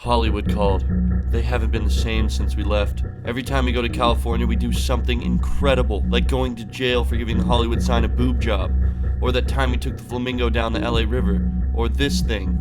Hollywood called. They haven't been the same since we left. Every time we go to California, we do something incredible, like going to jail for giving the Hollywood sign a boob job, or that time we took the flamingo down the LA River, or this thing.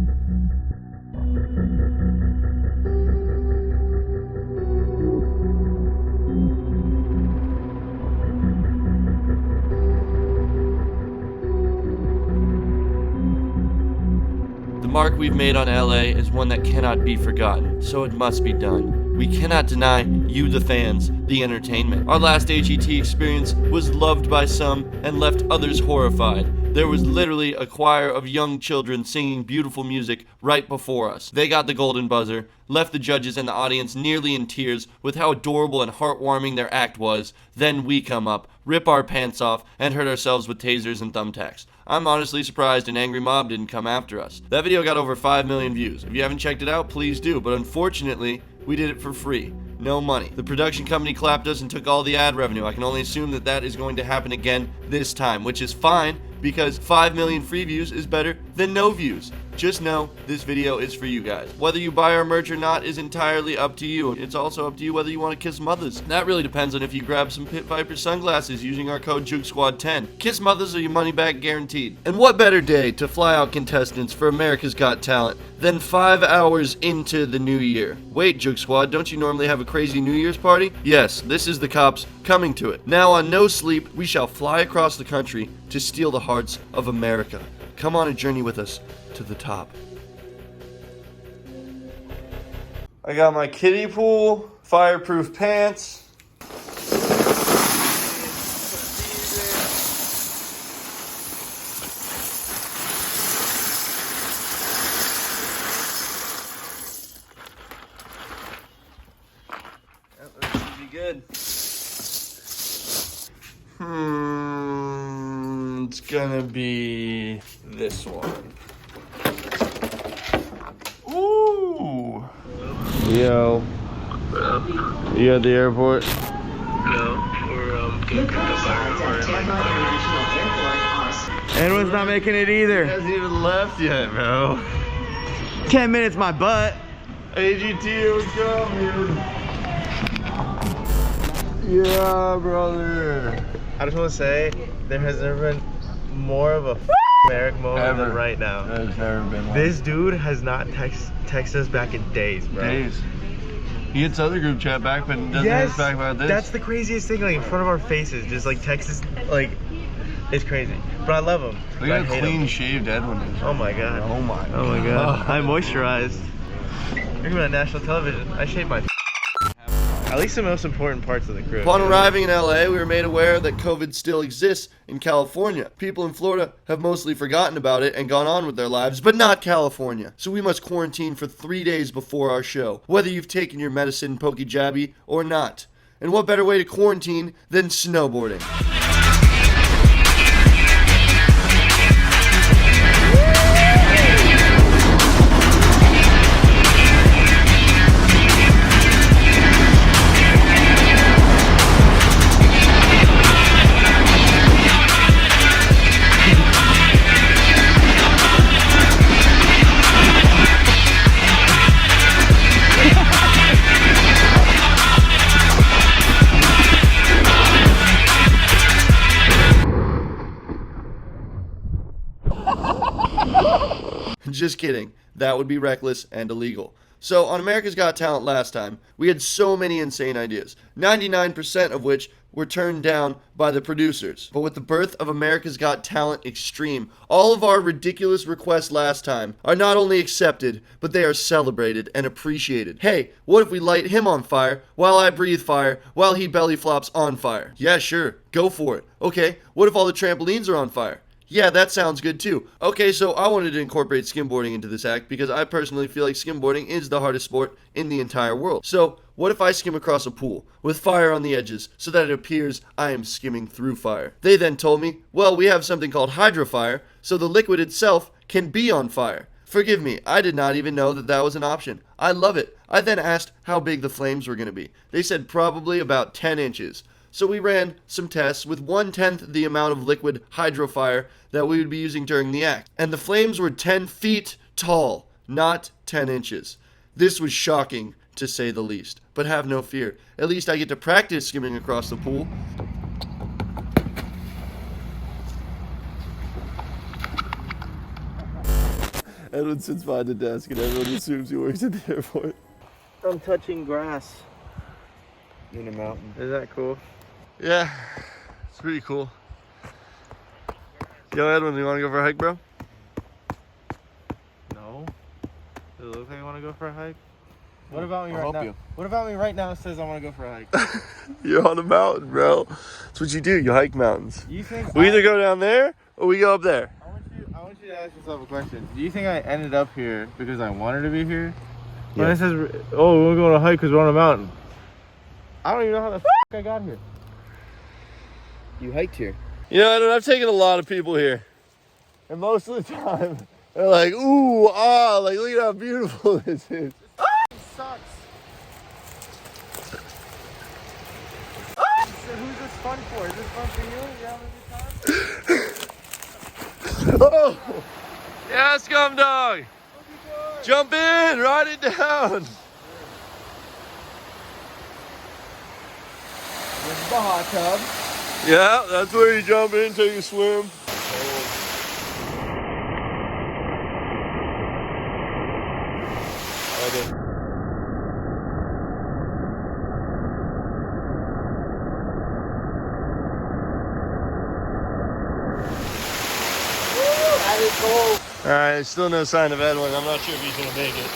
The mark we've made on LA is one that cannot be forgotten, so it must be done. We cannot deny you, the fans, the entertainment. Our last HET experience was loved by some and left others horrified. There was literally a choir of young children singing beautiful music right before us. They got the golden buzzer, left the judges and the audience nearly in tears with how adorable and heartwarming their act was. Then we come up, rip our pants off, and hurt ourselves with tasers and thumbtacks. I'm honestly surprised an angry mob didn't come after us. That video got over 5 million views. If you haven't checked it out, please do, but unfortunately, we did it for free. No money. The production company clapped us and took all the ad revenue. I can only assume that that is going to happen again this time, which is fine because 5 million free views is better than no views. Just know this video is for you guys. Whether you buy our merch or not is entirely up to you. It's also up to you whether you want to kiss mothers. That really depends on if you grab some Pit Viper sunglasses using our code JoogSquad10. Kiss mothers or your money back guaranteed. And what better day to fly out contestants for America's Got Talent than 5 hours into the new year? Wait, Joog Squad, don't you normally have a crazy New Year's party? Yes, this is the cops coming to it. Now on No Sleep, we shall fly across the country to steal the hearts of America. Come on a journey with us to the top. I got my kiddie pool, fireproof pants. That should be good. It's gonna be this one. Ooh. Yo. You at the airport? No, we're gonna pick up our Anyone's not making it either. He hasn't even left yet, bro. 10 minutes, my butt. AGT, here we go, dude. Yeah, brother. I just want to say, there has never been more of a Eric moment than right now. There's never been one. This dude has not texted us back in days, bro. Days. He gets other group chat back, but doesn't hit us back about this. That's the craziest thing, like in front of our faces, just like text us, like, it's crazy. But I love him. Look at how clean shaved Edwin is. Oh my god. Oh my god. Oh my god. I moisturized. You're on national television. I shaved my at least the most important parts of the crew. Upon arriving in LA, we were made aware that COVID still exists in California. People in Florida have mostly forgotten about it and gone on with their lives, but not California. So we must quarantine for 3 days before our show, whether you've taken your medicine pokey jabby or not. And what better way to quarantine than snowboarding? Just kidding. That would be reckless and illegal. So on America's Got Talent last time, we had so many insane ideas, 99% of which were turned down by the producers. But with the birth of America's Got Talent Extreme, all of our ridiculous requests last time are not only accepted, but they are celebrated and appreciated. Hey, what if we light him on fire while I breathe fire while he belly flops on fire? Yeah, sure. Go for it. Okay, what if all the trampolines are on fire? Yeah, that sounds good too. Okay, so I wanted to incorporate skimboarding into this act because I personally feel like skimboarding is the hardest sport in the entire world. So, what if I skim across a pool with fire on the edges so that it appears I am skimming through fire? They then told me, well, we have something called hydrofire, so the liquid itself can be on fire. Forgive me, I did not even know that that was an option. I love it. I then asked how big the flames were going to be. They said probably about 10 inches. So we ran some tests with 1/10 the amount of liquid hydrofire that we would be using during the act. And the flames were 10 feet tall, not 10 inches. This was shocking, to say the least. But have no fear. At least I get to practice skimming across the pool. Edwin sits behind the desk and everyone assumes he works at the airport. I'm touching grass. In a mountain. Is that cool? Yeah, it's pretty cool. Yo, Edwin, you want to go for a hike, bro? No. Does it look like I want to go for a hike? What about me I'll right help now? you. What about me right now says I want to go for a hike? You're on a mountain, bro. That's what you do. You hike mountains. You think We either go down there or we go up there. I want you to ask yourself a question. Do you think I ended up here because I wanted to be here? When Yeah. it says, oh, we're going to hike because we're on a mountain. I don't even know how the f I got here. You hiked here. You know, Edwin, I've taken a lot of people here. And most of the time, they're like, ooh, ah, like, look at how beautiful this is. It sucks. So who's this fun for? Is this fun for you? You having a good time? Oh! Yeah, scum dog! Jump in, ride it down! This is the hot tub. Yeah, that's where you jump in, take a swim. Alright, still no sign of Edwin. I'm not sure if he's gonna make it.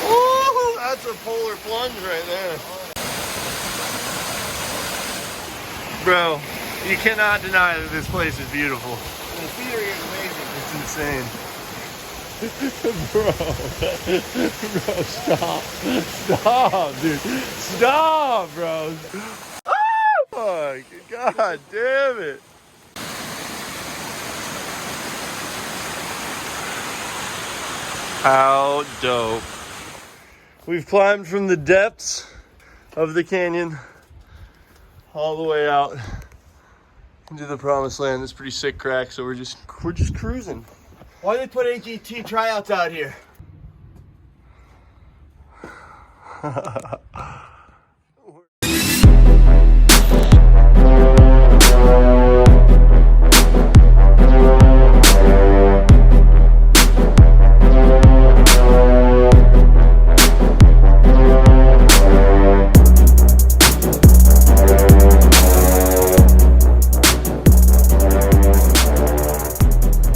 Oh, that's a polar plunge right there. Bro, you cannot deny that this place is beautiful. The scenery is amazing. It's insane. Bro, stop. Stop, dude. Stop, bro. Oh, God damn it. How dope. We've climbed from the depths of the canyon all the way out into the promised land. This pretty sick crack, so we're just cruising. Why did they put AGT tryouts out here?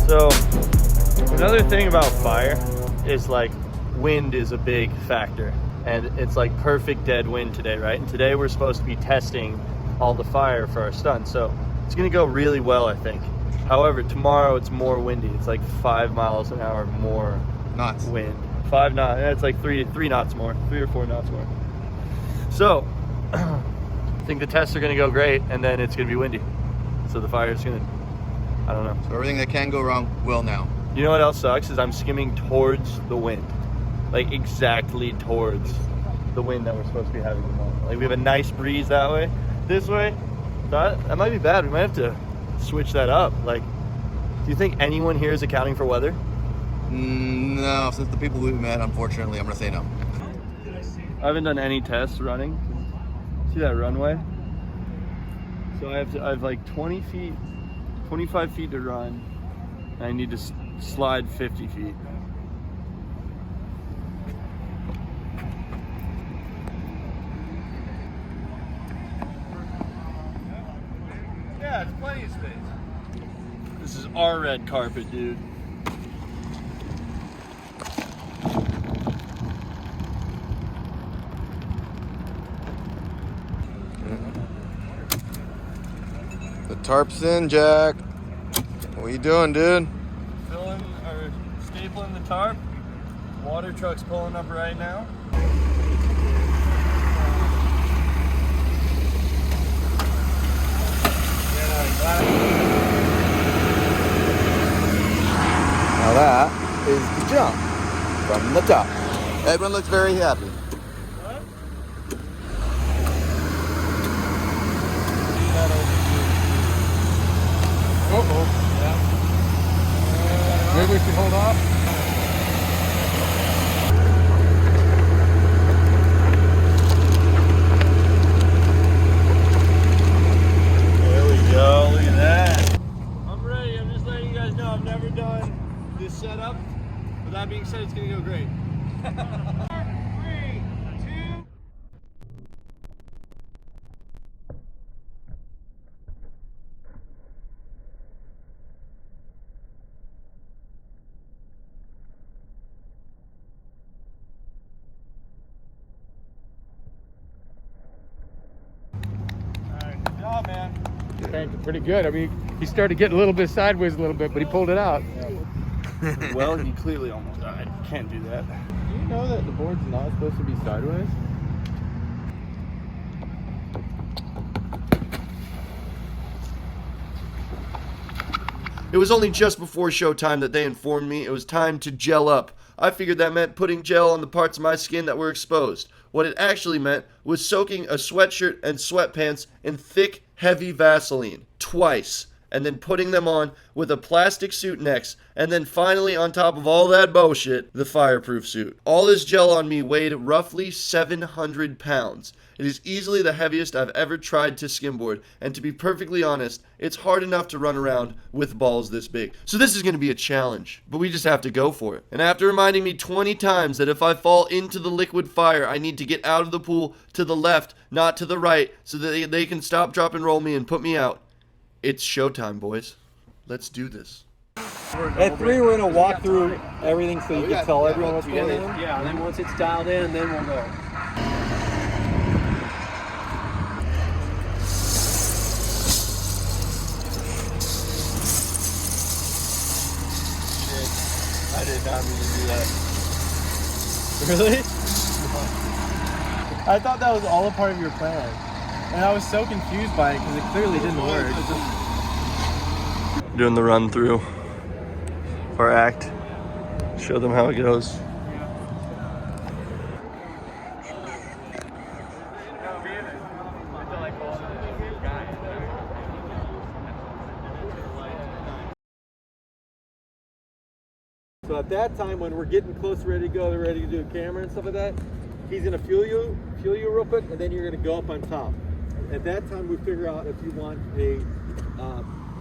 So, another thing about fire is like wind is a big factor, and it's like perfect dead wind today, right? And today we're supposed to be testing all the fire for our stunts, so it's gonna go really well, I think. However, tomorrow it's more windy. It's like 5 miles an hour more Knots. wind. 5 knots. It's like three knots more, 3 or 4 knots more. So, I think the tests are gonna go great, and then it's gonna be windy. So the fire's gonna, I don't know. So everything that can go wrong will now. You know what else sucks is I'm skimming towards the wind, like exactly towards the wind that we're supposed to be having tomorrow. Like we have a nice breeze that way. This way, that might be bad. We might have to switch that up. Like, do you think anyone here is accounting for weather? No, since the people we've met, unfortunately, I'm gonna say no. I haven't done any tests running. See that runway? So I have like 20 feet, 25 feet to run. And I need to slide 50 feet. Yeah, it's plenty of space. This is our red carpet, dude. The tarp's in, Jack. What are you doing, dude? Filling or stapling the tarp. Water truck's pulling up right now. Now that is the jump from the top. Edwin looks very happy. Maybe we should hold off. tanked it pretty good. I mean, he started getting a little bit sideways a little bit, but he pulled it out. Well, he clearly almost died. Can't do that. Do you know that the board's not supposed to be sideways? It was only just before showtime that they informed me it was time to gel up. I figured that meant putting gel on the parts of my skin that were exposed. What it actually meant was soaking a sweatshirt and sweatpants in thick, heavy Vaseline twice, and then putting them on with a plastic suit next, and then finally on top of all that bullshit, the fireproof suit. All this gel on me weighed roughly 700 pounds. It is easily the heaviest I've ever tried to skimboard, and to be perfectly honest, it's hard enough to run around with balls this big. So this is going to be a challenge, but we just have to go for it. And after reminding me 20 times that if I fall into the liquid fire, I need to get out of the pool to the left, not to the right, so that they can stop, drop, and roll me and put me out. It's showtime, boys. Let's do this. At 3, we're going to walk through everything so you can tell everyone what's going on. Yeah, and then once it's dialed in, then we'll go. I did not mean to do that. Really? I thought that was all a part of your plan. And I was so confused by it because it clearly didn't work. Doing the run through our act. Show them how it goes. So at that time, when we're getting close, ready to go, they're ready to do a camera and stuff like that, he's gonna fuel you real quick, and then you're gonna go up on top. At that time, we figure out if you want a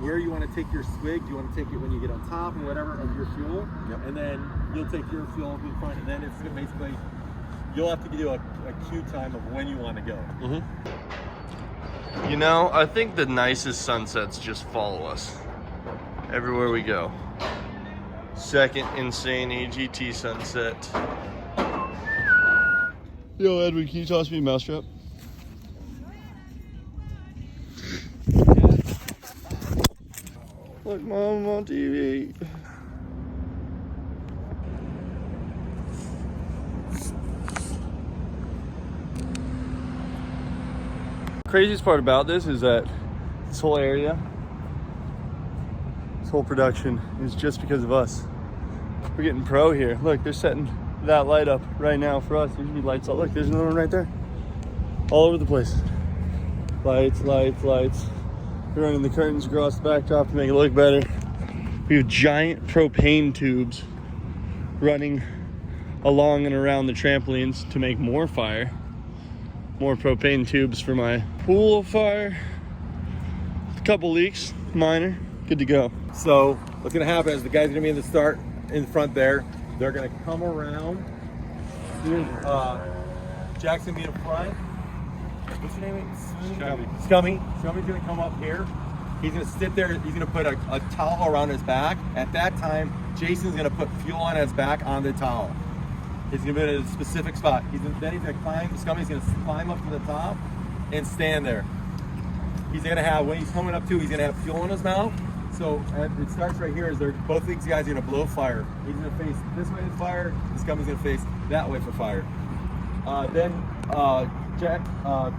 where you want to take your swig. Do you want to take it when you get on top or whatever of your fuel? Yep. And then you'll take your fuel in front, and then it's gonna basically you'll have to do a cue time of when you want to go. You know, I think the nicest sunsets just follow us everywhere we go. Second insane AGT sunset. Yo, Edwin, can you toss me a mousetrap? Look, Mom, I'm on TV. Craziest part about this is that this whole area, this whole production is just because of us. We're getting pro here. Look, they're setting that light up right now for us. There's gonna be lights all. Look, there's another one right there. All over the place. Lights, lights, lights. We're running the curtains across the backdrop to make it look better. We have giant propane tubes running along and around the trampolines to make more fire. More propane tubes for my pool fire. A couple leaks, minor, good to go. So what's gonna happen is the guys are gonna be in the start in front there. They're gonna come around. Jack's gonna be in front. What's your name? Scummy. Scummy's gonna come up here. He's gonna sit there. He's gonna put a towel around his back. At that time, Jason's gonna put fuel on his back on the towel. He's gonna be at a specific spot. Then he's gonna climb. Scummy's gonna climb up to the top and stand there. He's gonna have, when he's coming up to, he's gonna have fuel in his mouth. So it starts right here. Is both these guys are gonna blow fire. He's gonna face this way for fire. Scummy's gonna face that way for fire. Then Jack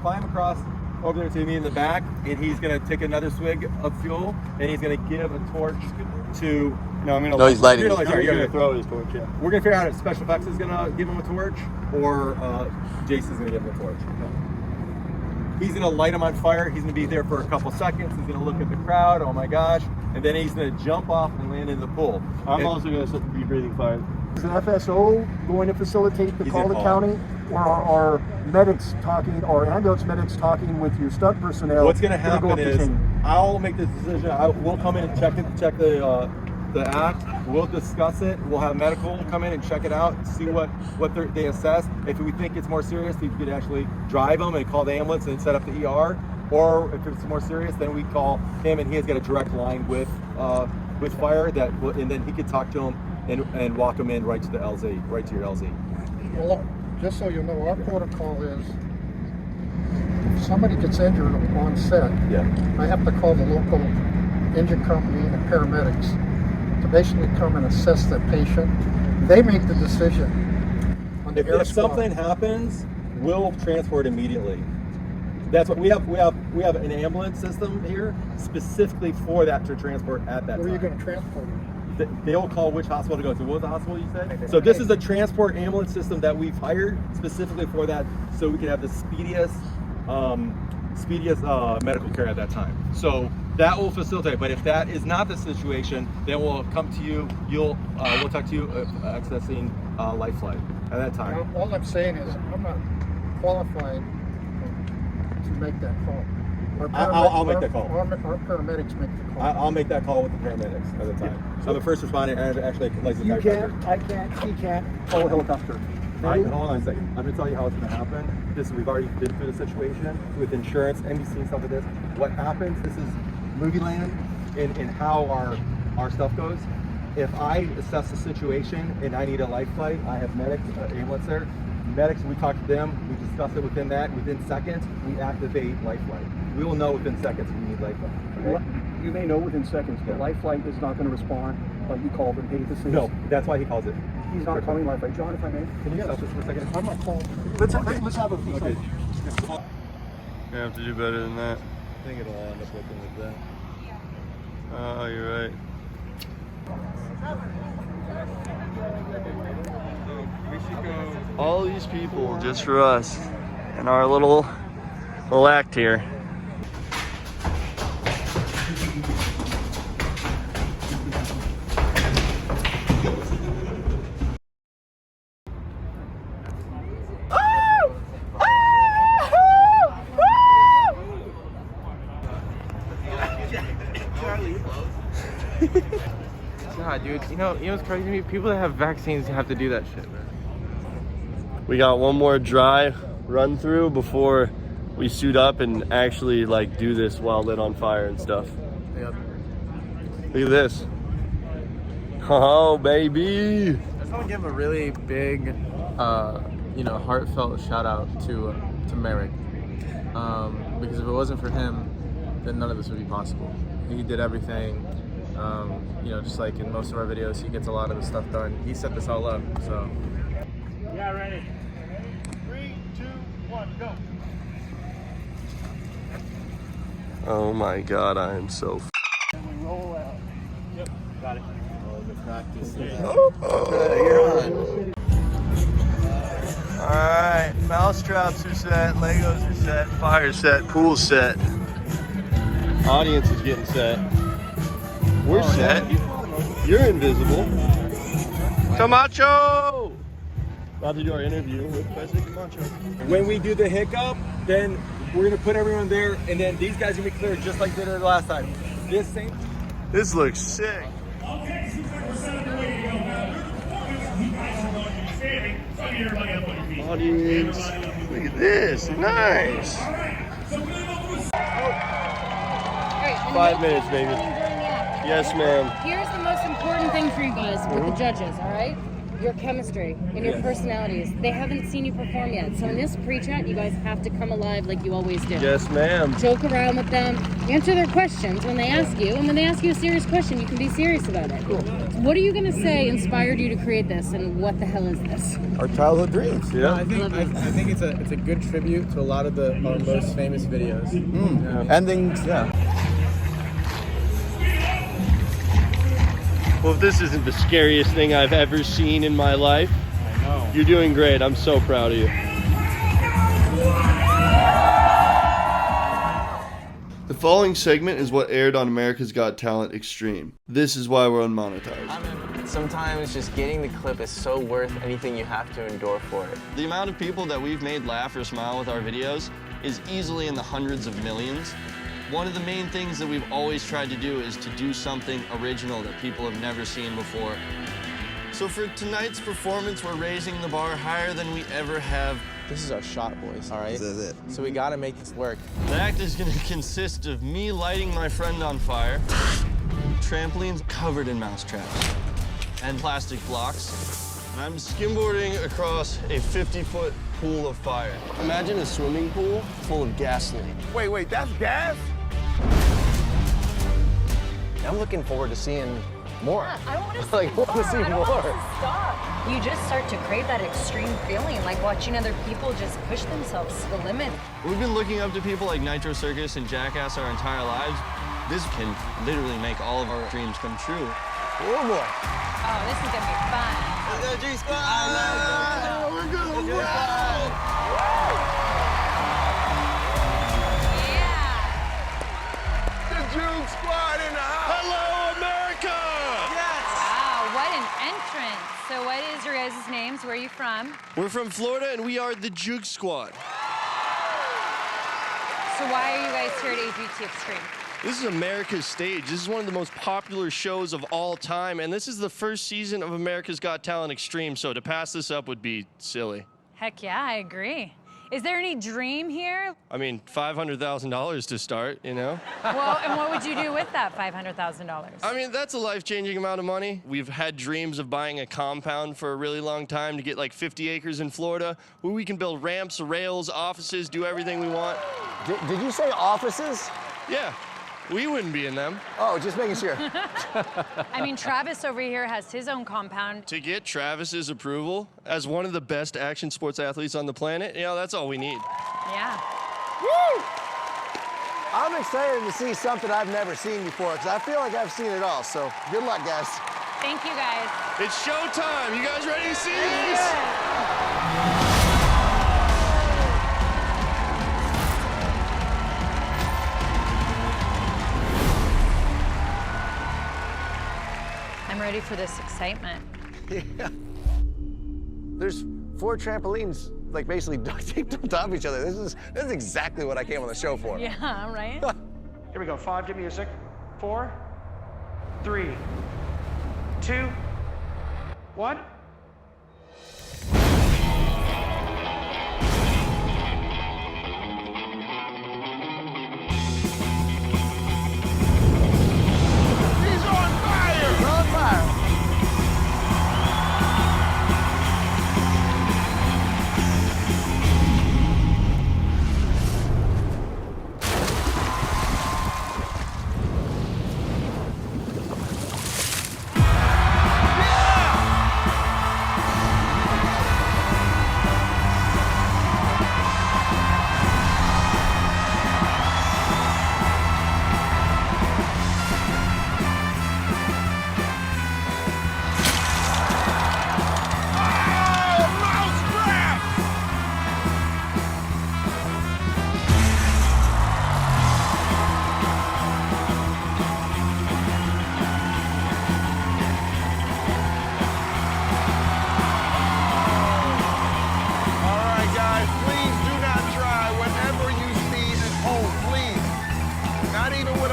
climb across over there to me in the back, and he's gonna take another swig of fuel, and he's gonna give a torch to. No, he's lighting. He's gonna throw his torch. Yeah. We're gonna figure out if Special Effects is gonna give him a torch, or Jason's gonna give him a torch. He's gonna light him on fire. He's gonna be there for a couple seconds. He's gonna look at the crowd. Oh my gosh! And then he's gonna jump off and land in the pool. I'm also gonna be breathing fire. Is an FSO going to facilitate the call to county, or are medics talking, or ambulance medics talking with your stunt personnel? What's going to happen is I'll make the decision. We'll come in and check the act. We'll discuss it. We'll have medical come in and check it out, see what they assess. If we think it's more serious, we could actually drive them and call the ambulance and set up the ER. Or if it's more serious, then we call him, and he has got a direct line with fire and then he could talk to him and walk them in right to the LZ, right to your LZ. Well, just so you know, our protocol is somebody gets injured on set, Yeah. I have to call the local engine company and paramedics to basically come and assess the patient. They make the decision on the If air squad. something happens, we'll transport immediately. That's what we have. We have an ambulance system here specifically for that to transport at that Where are you time. going to transport it? They'll call which hospital to go to. What was the hospital you said? So this is a transport ambulance system that we've hired specifically for that, so we can have the speediest medical care at that time. So that will facilitate. But if that is not the situation, then we'll come to you. We'll talk to you accessing life flight at that time. Now, all I'm saying is I'm not qualified to make that call. I'll make that call. Our paramedics make the call. I'll make that call with the paramedics at the time. So the first responder and actually licensed You firefighter. can't, I can't, he can't, call a helicopter. All right, hold on a second. I'm gonna tell you how it's gonna happen. We've already been through the situation with insurance, and you've seen stuff with this. What happens? This is movie land in how our stuff goes. If I assess the situation and I need a life flight, I have medics, ambulance there. Medics, we talk to them, we discuss it within that. Within seconds, we activate life flight. We will know within seconds we need life flight. Okay? You may know within seconds, but Life Flight is not going to respond, but you called and paid the city. No, that's why he calls it. He's not calling Life Flight. John, if I may. Can you stop this for a second? I'm not calling. Let's have a Okay. You have to do better than that. I think it'll end up looking like that. Oh, you're right. All these people just for us and our little act here. Nah, dude. You know what's crazy to me? People that have vaccines have to do that shit, man. We got one more dry run through before we suit up and actually like do this while lit on fire and stuff. Yep. Look at this. Oh, baby. I just want to give a really big, heartfelt shout out to Merrick. Because if it wasn't for him, then none of this would be possible. He did everything. Just like in most of our videos, he gets a lot of the stuff done. He set this all up, so. Yeah, ready. 3, 2, 1, go. Oh my God, I am so And we roll out. Yep, got it. Alright, mousetraps are set, Legos are set, fire set, pool set. Audience is getting set. We're set. You're invisible. Camacho! About to do our interview with President Camacho. When we do the hiccup, then we're gonna put everyone there, and then these guys are gonna be clear just like they did the last time. This same. This looks sick. Audience, look at this, nice. 5 minutes, baby. Yes, ma'am. Here's the most important thing for you guys with the judges, all right? Your chemistry and your personalities. They haven't seen you perform yet. So in this pre-chat, you guys have to come alive like you always do. Yes, ma'am. Joke around with them, answer their questions when they ask you, and when they ask you a serious question, you can be serious about it. Cool. What are you going to say inspired you to create this, and what the hell is this? Our childhood dreams. Yeah. I think it's a good tribute to a lot of our most famous videos. Endings, yeah. Well, if this isn't the scariest thing I've ever seen in my life, I know. you're doing great. I'm so proud of you. The following segment is what aired on America's Got Talent Extreme. This is why we're unmonetized. Sometimes just getting the clip is so worth anything you have to endure for it. The amount of people that we've made laugh or smile with our videos is easily in the hundreds of millions. One of the main things that we've always tried to do is to do something original that people have never seen before. So for tonight's performance, we're raising the bar higher than we ever have. This is our shot, boys, all right? This is it. So we gotta make this work. The act is gonna consist of me lighting my friend on fire, trampolines covered in mousetraps, and plastic blocks. And I'm skimboarding across a 50-foot pool of fire. Imagine a swimming pool full of gasoline. Wait, that's gas? I'm looking forward to seeing more. Yeah, I want to see like, more. want to see I don't more. want this to stop. You just start to crave that extreme feeling, like watching other people just push themselves to the limit. We've been looking up to people like Nitro Circus and Jackass our entire lives. This can literally make all of our dreams come true. Oh boy. Oh, this is gonna be fun. Let's go, JoogSquad! We're gonna ride! Yeah. The JoogSquad in the house! Hello, America! Wow, what an entrance. So what is your guys' names? Where are you from? We're from Florida, and we are the JoogSquad. So why are you guys here at AGT Extreme? This is America's stage. This is one of the most popular shows of all time, and this is the first season of America's Got Talent Extreme, so to pass this up would be silly. Heck yeah, I agree. Is there any dream here? I mean, $500,000 to start, you know? Well, and what would you do with that $500,000? I mean, that's a life-changing amount of money. We've had dreams of buying a compound for a really long time to get like 50 acres in Florida where we can build ramps, rails, offices, do everything we want. Did you say offices? Yeah, we wouldn't be in them. Oh, just making sure. I mean, Travis over here has his own compound. To get Travis's approval as one of the best action sports athletes on the planet, you know, that's all we need. Yeah. Woo! I'm excited to see something I've never seen before, because I feel like I've seen it all, so good luck, guys. Thank you, guys. It's showtime. You guys ready to see this? I'm ready for this excitement. Yeah. There's 4 trampolines, like basically duct taped on top of each other. This is exactly what I came on the show for. Yeah, right? Here we go. 5 to music. 4, 3, 2, 1.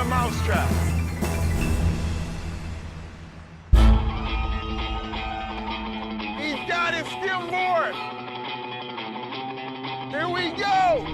Mousetrap. He's got his skimboard. Here we go.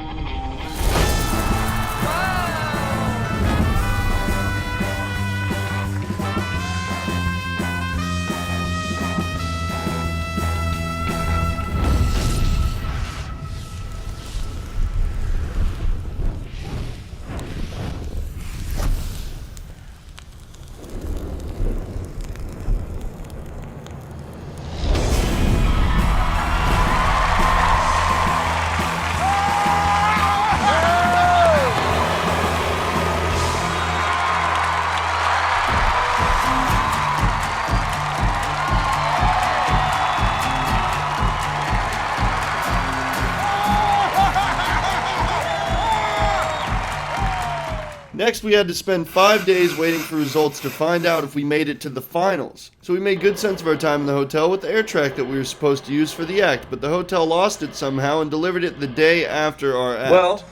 Next, we had to spend 5 days waiting for results to find out if we made it to the finals. So we made good sense of our time in the hotel with the air track that we were supposed to use for the act, but the hotel lost it somehow and delivered it the day after our act. Well,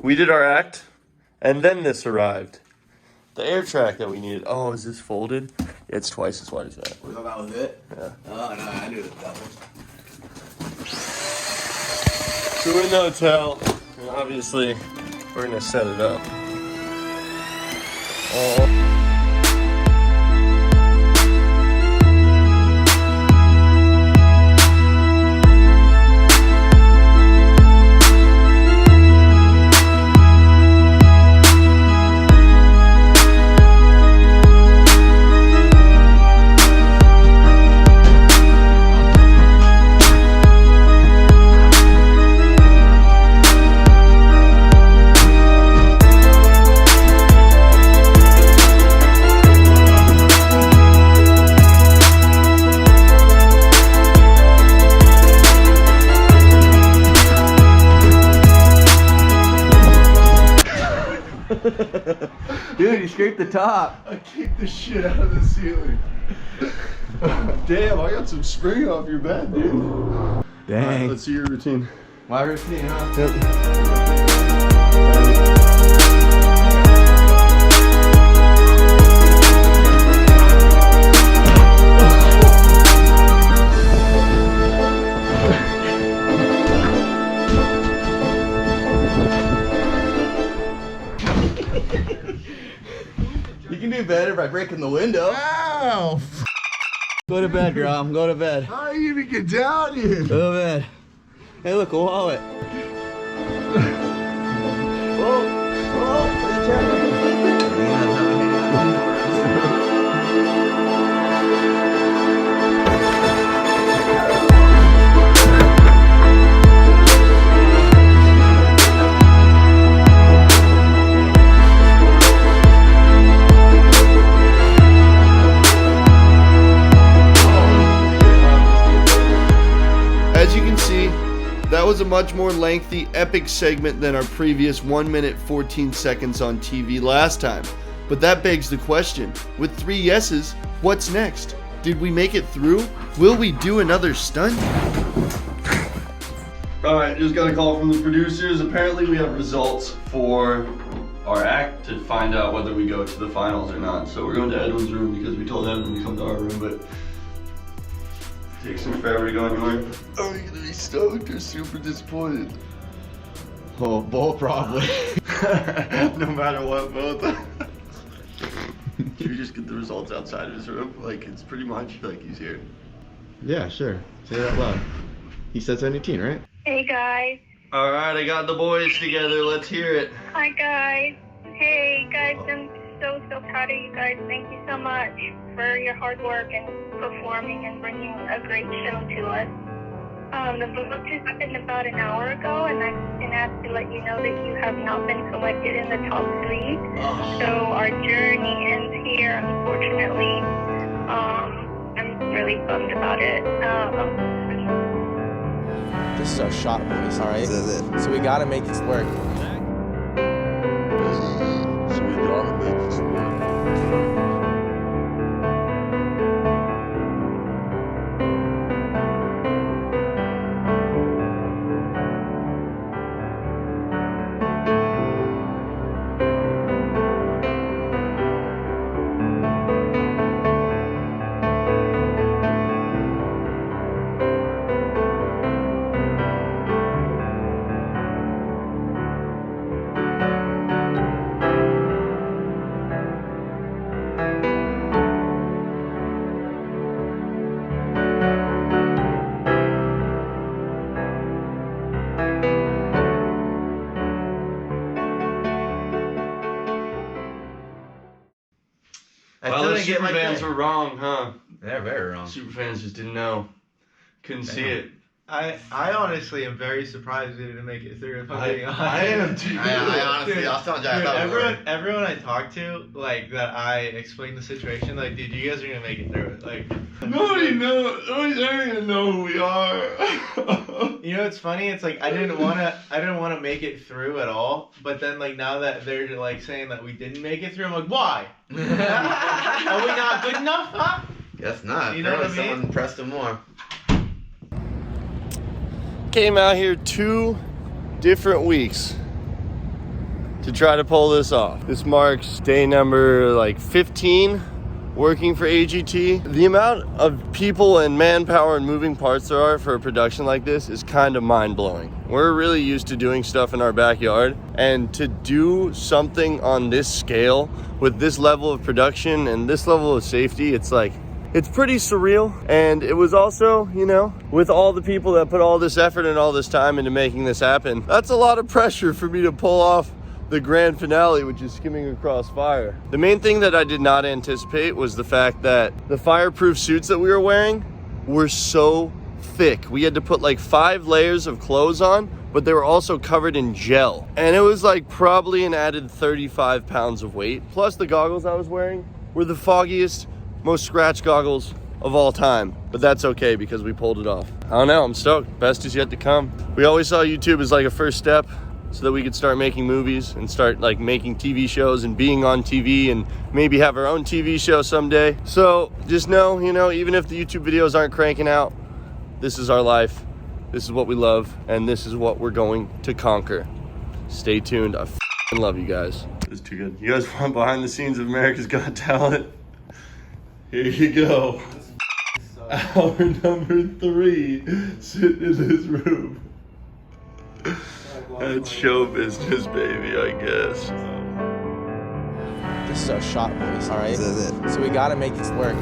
we did our act, and then this arrived. The air track that we needed. Oh, is this folded? It's twice as wide as that. Oh, that was it? Yeah. Oh, no, I knew that was. So we're in the hotel, and obviously, we're gonna set it up. Dude, you scraped the top. I kicked the shit out of the ceiling. Damn, I got some spring off your bed, dude. Dang. Right, let's see your routine. My routine, huh? Yep. You can do better by breaking the window. Ow! Go to bed, Grom. Go to bed. How are you even get down here? Go to bed. Hey, look, a wallet. Whoa, As you can see, that was a much more lengthy, epic segment than our previous 1 minute 14 seconds on TV last time. But that begs the question, with 3 yeses, what's next? Did we make it through? Will we do another stunt? Alright, just got a call from the producers. Apparently we have results for our act to find out whether we go to the finals or not. So we're going to Edwin's room because we told Edwin to come to our room, but it takes him forever to go anywhere. Are we gonna be stoked or super disappointed? Oh, both probably. No matter what, both. Should we just get the results outside of his room? Like, it's pretty much like he's here. Yeah, sure. Say it out loud. He said 17, right? Hey guys. Alright, I got the boys together. Let's hear it. Hi guys. Hey guys, I'm so proud of you guys. Thank you so much for your hard work and performing and bringing a great show to us. The vote just happened about an hour ago, and I've been asked to let you know that you have not been selected in the top 3. So our journey ends here, unfortunately. I'm really bummed about it. This is our shot, boys, all right? This is it. So we gotta make this work. So we gotta make this work. Well, the superfans were wrong, huh? They're very wrong. Superfans just didn't know. Couldn't see it. I honestly am very surprised we didn't make it through. If I'm being honest. I am too. I honestly, I was telling Jack, everyone I talked to, like, that I explained the situation, like, dude, you guys are gonna make it through it. Like, Nobody knows. Nobody's ever gonna know who we are. you know, it's funny. It's like I didn't wanna make it through at all. But then, like, now that they're like saying that we didn't make it through, I'm like, why? Are we not good enough? Huh? Guess not. You know what I mean? Someone pressed him more. Came out here 2 different weeks to try to pull this off. This marks day number like 15 working for AGT. The amount of people and manpower and moving parts there are for a production like this is kind of mind-blowing. We're really used to doing stuff in our backyard, and to do something on this scale with this level of production and this level of safety, it's like, it's pretty surreal. And it was also, you know, with all the people that put all this effort and all this time into making this happen, that's a lot of pressure for me to pull off the grand finale, which is skimming across fire. The main thing that I did not anticipate was the fact that the fireproof suits that we were wearing were so thick. We had to put like 5 layers of clothes on, but they were also covered in gel. And it was like probably an added 35 pounds of weight. Plus the goggles I was wearing were the foggiest, most scratch goggles of all time, but that's okay because we pulled it off. I don't know, I'm stoked. Best is yet to come. We always saw YouTube as like a first step so that we could start making movies and start like making TV shows and being on TV and maybe have our own TV show someday. So just know, you know, even if the YouTube videos aren't cranking out, this is our life. This is what we love, and this is what we're going to conquer. Stay tuned. I f***ing love you guys. This is too good. You guys want behind the scenes of America's Got Talent? Here you go. Hour number 3, sitting in this room. That's show business, baby, I guess. This is our shot, boys, all right? This is it. So we gotta make this work.